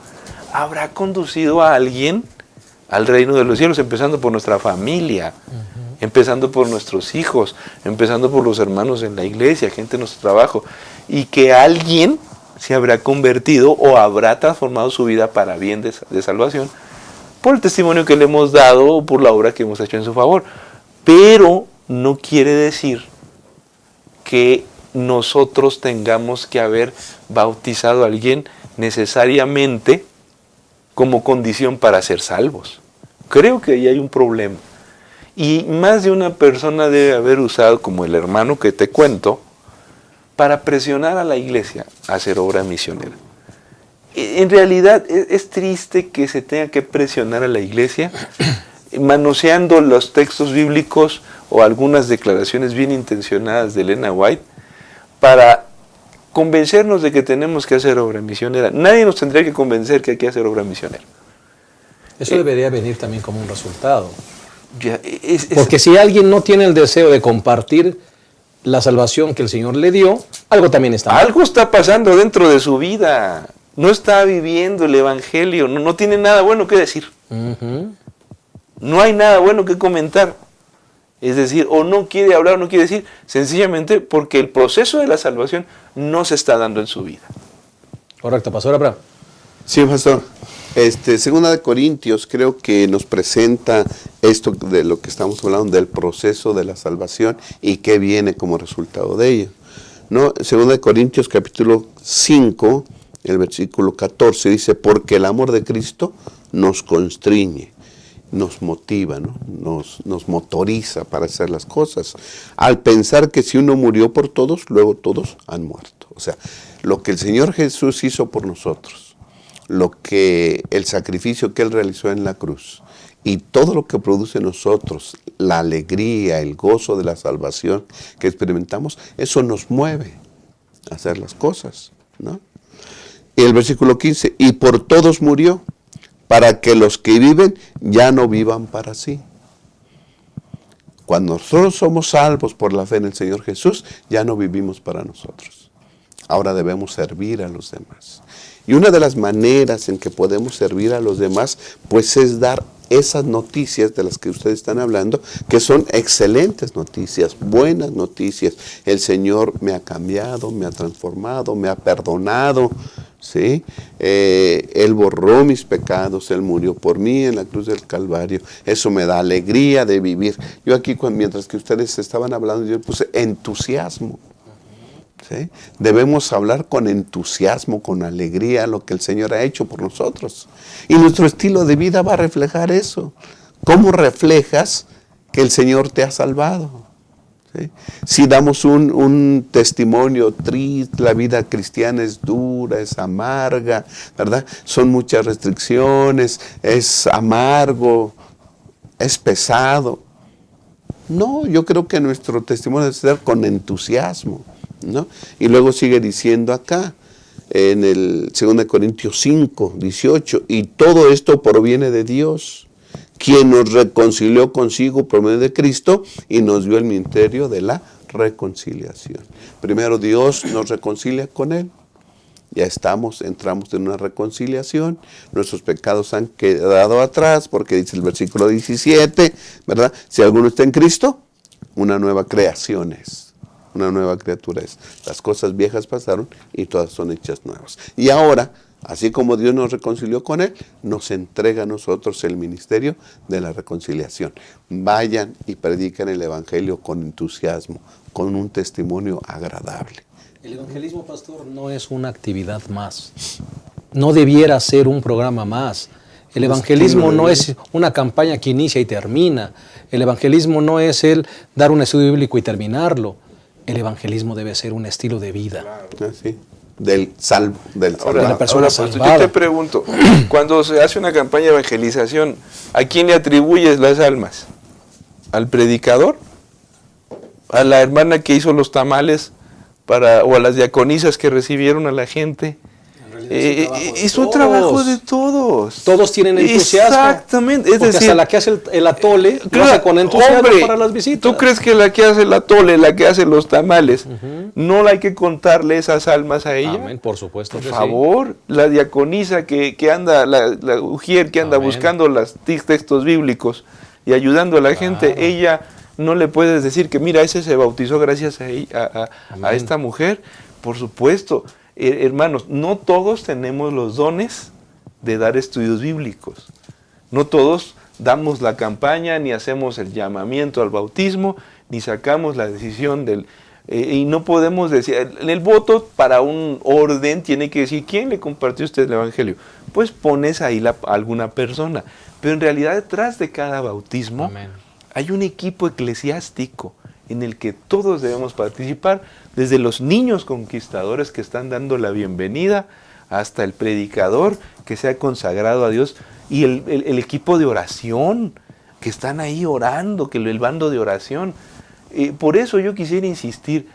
habrá conducido a alguien al reino de los cielos, empezando por nuestra familia, empezando por nuestros hijos, empezando por los hermanos en la iglesia, gente en nuestro trabajo, y que alguien se habrá convertido o habrá transformado su vida para bien de salvación por el testimonio que le hemos dado o por la obra que hemos hecho en su favor. Pero no quiere decir que nosotros tengamos que haber bautizado a alguien necesariamente como condición para ser salvos. Creo que ahí hay un problema. Y más de una persona debe haber usado, como el hermano que te cuento, para presionar a la iglesia a hacer obra misionera. En realidad es triste que se tenga que presionar a la iglesia manoseando los textos bíblicos o algunas declaraciones bien intencionadas de Elena White para convencernos de que tenemos que hacer obra misionera. Nadie nos tendría que convencer que hay que hacer obra misionera. Eso debería venir también como un resultado. Ya, Porque si alguien no tiene el deseo de compartir la salvación que el Señor le dio, algo también está mal. Algo está pasando dentro de su vida. No está viviendo el Evangelio. No tiene nada bueno que decir. No hay nada bueno que comentar. Es decir, o no quiere hablar o no quiere decir, sencillamente porque el proceso de la salvación no se está dando en su vida. Correcto, Pastor Abraham. Sí, pastor. Segunda de Corintios creo que nos presenta esto de lo que estamos hablando del proceso de la salvación y qué viene como resultado de ello. ¿No? Segunda de Corintios capítulo 5, el versículo 14 dice, porque el amor de Cristo nos constriñe, nos motiva, ¿no? nos motoriza para hacer las cosas. Al pensar que si uno murió por todos, luego todos han muerto. O sea, lo que el Señor Jesús hizo por nosotros, el sacrificio que Él realizó en la cruz y todo lo que produce en nosotros, la alegría, el gozo de la salvación que experimentamos, eso nos mueve a hacer las cosas, ¿no? Y el versículo 15, y por todos murió, para que los que viven ya no vivan para sí. Cuando nosotros somos salvos por la fe en el Señor Jesús, ya no vivimos para nosotros. Ahora debemos servir a los demás. Y una de las maneras en que podemos servir a los demás, pues es dar esas noticias de las que ustedes están hablando, que son excelentes noticias, buenas noticias. El Señor me ha cambiado, me ha transformado, me ha perdonado, ¿sí? Él borró mis pecados, Él murió por mí en la cruz del Calvario. Eso me da alegría de vivir. Yo aquí, mientras que ustedes estaban hablando, yo puse entusiasmo. ¿Sí? Debemos hablar con entusiasmo, con alegría lo que el Señor ha hecho por nosotros. Y nuestro estilo de vida va a reflejar eso. ¿Cómo reflejas que el Señor te ha salvado? ¿Sí? Si damos un testimonio triste, la vida cristiana es dura, es amarga, ¿verdad? Son muchas restricciones, es amargo, es pesado. No, yo creo que nuestro testimonio debe ser con entusiasmo, ¿no? Y luego sigue diciendo acá, en el 2 Corintios 5, 18, y todo esto proviene de Dios, quien nos reconcilió consigo por medio de Cristo y nos dio el ministerio de la reconciliación. Primero Dios nos reconcilia con Él. Ya entramos en una reconciliación, nuestros pecados han quedado atrás, porque dice el versículo 17, ¿verdad? Si alguno está en Cristo, una nueva creación es, una nueva criatura es. Las cosas viejas pasaron y todas son hechas nuevas. Y ahora, así como Dios nos reconcilió con Él, nos entrega a nosotros el ministerio de la reconciliación. Vayan y prediquen el Evangelio con entusiasmo, con un testimonio agradable. El evangelismo, pastor, no es una actividad más. No debiera ser un programa más. El evangelismo no es una campaña que inicia y termina. El evangelismo no es el dar un estudio bíblico y terminarlo. El evangelismo debe ser un estilo de vida. Así, del salvo, del salvado. De la persona pastor, salvada. yo te pregunto, cuando se hace una campaña de evangelización, ¿a quién le atribuyes las almas? ¿Al predicador? ¿A la hermana que hizo los tamales? O a las diaconisas que recibieron a la gente? Es un trabajo de todos. Todos tienen entusiasmo. Exactamente. Es porque decir, hasta la que hace el atole, lo claro, hace con entusiasmo hombre, para las visitas. ¿tú crees que la que hace el atole, la que hace los tamales, no hay que contarle esas almas a ella? Amén, por supuesto. Por favor, la diaconisa que anda, la ujier que anda Amén. buscando los textos bíblicos y ayudando a la gente, ella no le puedes decir que mira, ese se bautizó gracias a esta mujer. Por supuesto, hermanos, no todos tenemos los dones de dar estudios bíblicos. No todos damos la campaña, ni hacemos el llamamiento al bautismo, ni sacamos la decisión del... y no podemos decir, el voto para un orden tiene que decir, ¿quién le compartió usted el evangelio? Pues pones ahí alguna persona. Pero en realidad detrás de cada bautismo Amén. hay un equipo eclesiástico en el que todos debemos participar, desde los niños conquistadores que están dando la bienvenida, hasta el predicador que se ha consagrado a Dios, y el equipo de oración, que están ahí orando, que el bando de oración. Por eso yo quisiera insistir,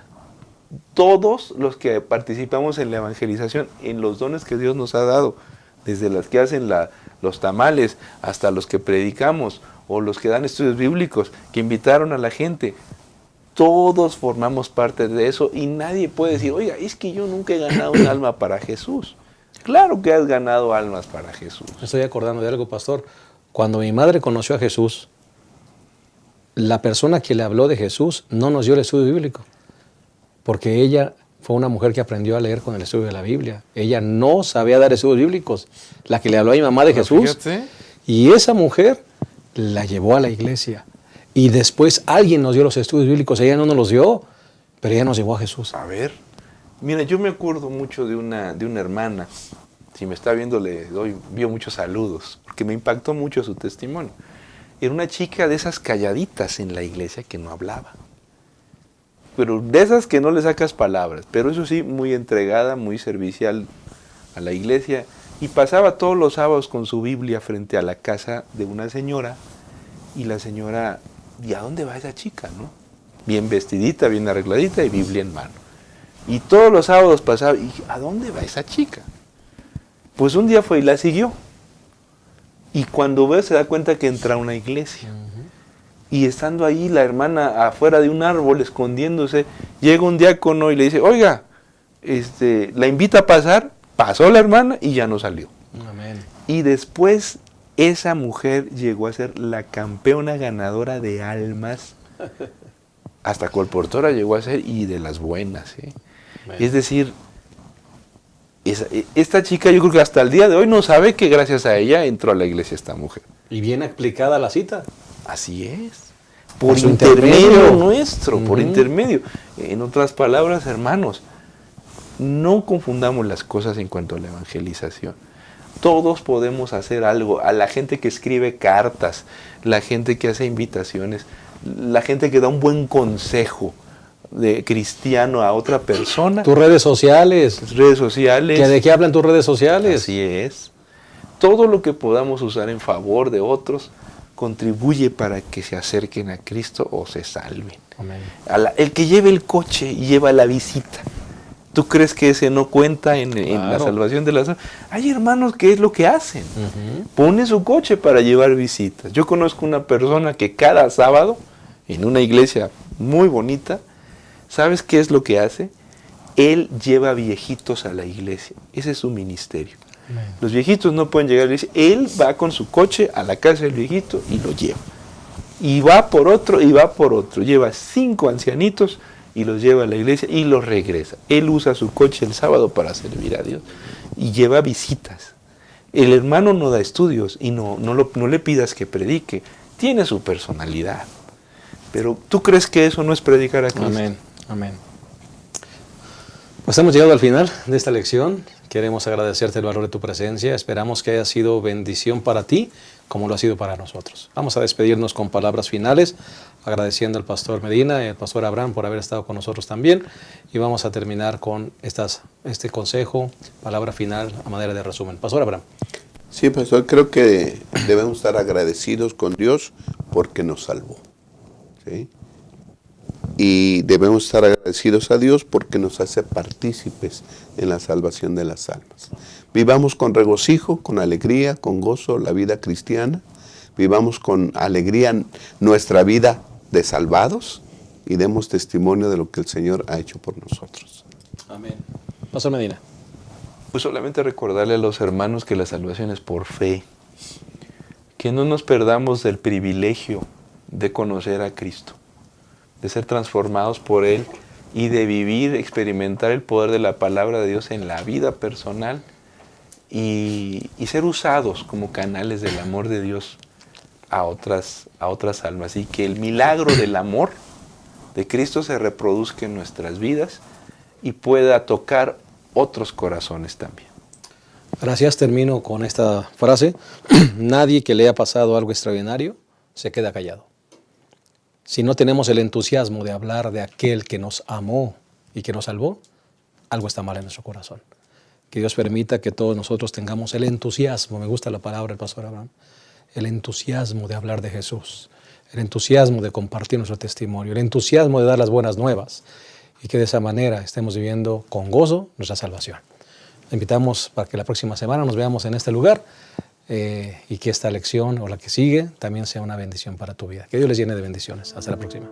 todos los que participamos en la evangelización, en los dones que Dios nos ha dado, desde las que hacen los tamales, hasta los que predicamos, o los que dan estudios bíblicos, que invitaron a la gente, todos formamos parte de eso, y nadie puede decir, oiga, es que yo nunca he ganado un alma para Jesús. Claro que has ganado almas para Jesús. Me estoy acordando de algo, pastor. Cuando mi madre conoció a Jesús, la persona que le habló de Jesús no nos dio el estudio bíblico, porque ella fue una mujer que aprendió a leer con el estudio de la Biblia. Ella no sabía dar estudios bíblicos. La que le habló a mi mamá de Jesús, Fíjate. y esa mujer la llevó a la iglesia. Y después alguien nos dio los estudios bíblicos. Ella no nos los dio, pero ella nos llevó a Jesús. A ver, mira, yo me acuerdo mucho de una hermana. Si me está viendo, le doy muchos saludos, porque me impactó mucho su testimonio. Era una chica de esas calladitas en la iglesia que no hablaba. Pero de esas que no le sacas palabras, pero eso sí, muy entregada, muy servicial a la iglesia. Y pasaba todos los sábados con su Biblia frente a la casa de una señora. Y la señora, ¿y a dónde va esa chica, no? Bien vestidita, bien arregladita y Biblia en mano. Y todos los sábados pasaba, ¿y a dónde va esa chica? Pues un día fue y la siguió. Y cuando ve se da cuenta que entra a una iglesia. Y estando ahí la hermana afuera de un árbol escondiéndose, llega un diácono y le dice, oiga, la invita a pasar. Pasó la hermana y ya no salió. Amén. Y después esa mujer llegó a ser la campeona ganadora de almas. Hasta colportora llegó a ser, y de las buenas. Es decir, esta chica yo creo que hasta el día de hoy no sabe que gracias a ella entró a la iglesia esta mujer. Y bien aplicada la cita. Así es. Por su intermedio intermedio nuestro, por intermedio. En otras palabras, hermanos, no confundamos las cosas en cuanto a la evangelización. Todos podemos hacer algo. A la gente que escribe cartas, la gente que hace invitaciones, la gente que da un buen consejo de cristiano a otra persona. Tus redes sociales. Tus redes sociales. ¿De qué hablan tus redes sociales? Así es. Todo lo que podamos usar en favor de otros, contribuye para que se acerquen a Cristo o se salven. Amén. El que lleve el coche y lleva la visita, ¿tú crees que ese no cuenta en la Claro. salvación de las almas? Hay hermanos que es lo que hacen. Pone su coche para llevar visitas. Yo conozco una persona que cada sábado, en una iglesia muy bonita, ¿sabes qué es lo que hace? Él lleva viejitos a la iglesia. Ese es su ministerio. Amén. Los viejitos no pueden llegar a la iglesia. Él va con su coche a la casa del viejito y lo lleva. Y va por otro y va por otro. Lleva 5 ancianitos y los lleva a la iglesia y los regresa. Él usa su coche el sábado para servir a Dios y lleva visitas. El hermano no da estudios y no le pidas que predique. Tiene su personalidad. Pero ¿tú crees que eso no es predicar a Cristo? Amén. Amén. Pues hemos llegado al final de esta lección. Queremos agradecerte el valor de tu presencia. Esperamos que haya sido bendición para ti, como lo ha sido para nosotros. Vamos a despedirnos con palabras finales, agradeciendo al pastor Medina y al pastor Abraham por haber estado con nosotros también. Y vamos a terminar con este consejo, palabra final a manera de resumen. Pastor Abraham. Sí, pastor, creo que debemos estar agradecidos con Dios porque nos salvó. ¿Sí? Y debemos estar agradecidos a Dios porque nos hace partícipes en la salvación de las almas. Vivamos con regocijo, con alegría, con gozo la vida cristiana. Vivamos con alegría nuestra vida de salvados y demos testimonio de lo que el Señor ha hecho por nosotros. Amén. Pastor Medina. Pues solamente recordarle a los hermanos que la salvación es por fe. Que no nos perdamos del privilegio de conocer a Cristo, de ser transformados por Él y de vivir, experimentar el poder de la palabra de Dios en la vida personal y ser usados como canales del amor de Dios a otras almas. Y que el milagro del amor de Cristo se reproduzca en nuestras vidas y pueda tocar otros corazones también. Gracias. Termino con esta frase. Nadie que le haya pasado algo extraordinario se queda callado. Si no tenemos el entusiasmo de hablar de aquel que nos amó y que nos salvó, algo está mal en nuestro corazón. Que Dios permita que todos nosotros tengamos el entusiasmo, me gusta la palabra del pastor Abraham, el entusiasmo de hablar de Jesús, el entusiasmo de compartir nuestro testimonio, el entusiasmo de dar las buenas nuevas y que de esa manera estemos viviendo con gozo nuestra salvación. Le invitamos para que la próxima semana nos veamos en este lugar. Y que esta lección o la que sigue también sea una bendición para tu vida. Que Dios les llene de bendiciones. Hasta la próxima.